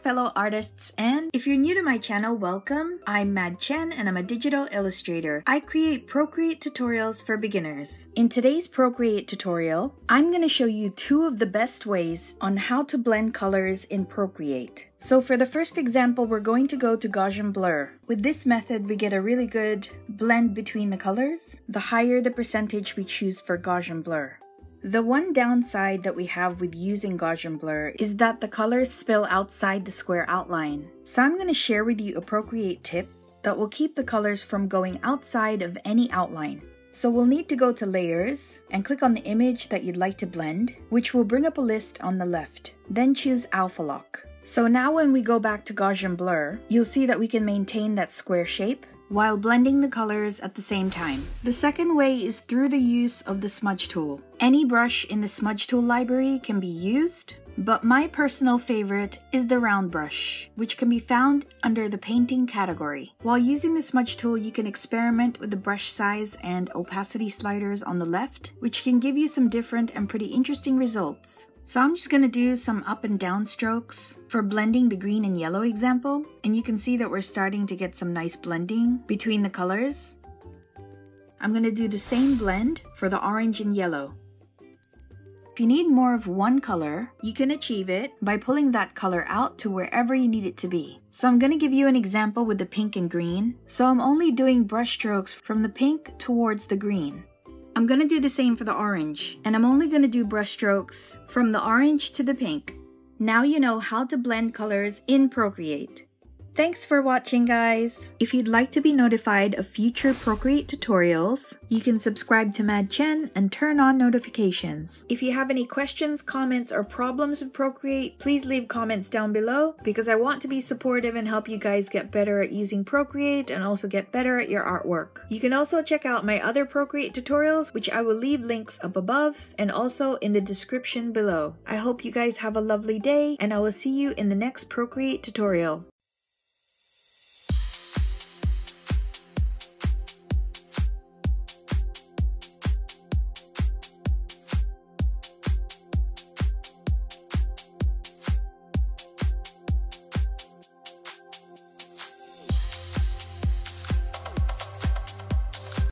fellow artists, and if you're new to my channel, welcome. I'm Mad Tzen and I'm a digital illustrator. I create Procreate tutorials for beginners. In today's Procreate tutorial, I'm going to show you two of the best ways on how to blend colors in Procreate. So for the first example, we're going to go to Gaussian blur. With this method, we get a really good blend between the colors, the higher the percentage we choose for Gaussian blur. The one downside that we have with using Gaussian blur is that the colors spill outside the square outline. So I'm going to share with you a Procreate tip that will keep the colors from going outside of any outline. So we'll need to go to Layers and click on the image that you'd like to blend, which will bring up a list on the left. Then choose Alpha Lock. So now when we go back to Gaussian blur, you'll see that we can maintain that square shape while blending the colors at the same time. The second way is through the use of the smudge tool. Any brush in the smudge tool library can be used, but my personal favorite is the round brush, which can be found under the painting category. While using the smudge tool, you can experiment with the brush size and opacity sliders on the left, which can give you some different and pretty interesting results. So I'm just going to do some up and down strokes for blending the green and yellow example, and you can see that we're starting to get some nice blending between the colors. I'm going to do the same blend for the orange and yellow. If you need more of one color, you can achieve it by pulling that color out to wherever you need it to be. So I'm going to give you an example with the pink and green. So I'm only doing brush strokes from the pink towards the green. I'm going to do the same for the orange, and I'm only going to do brush strokes from the orange to the pink. Now you know how to blend colors in Procreate. Thanks for watching, guys! If you'd like to be notified of future Procreate tutorials, you can subscribe to Mad Tzen and turn on notifications. If you have any questions, comments, or problems with Procreate, please leave comments down below because I want to be supportive and help you guys get better at using Procreate and also get better at your artwork. You can also check out my other Procreate tutorials, which I will leave links up above and also in the description below. I hope you guys have a lovely day, and I will see you in the next Procreate tutorial.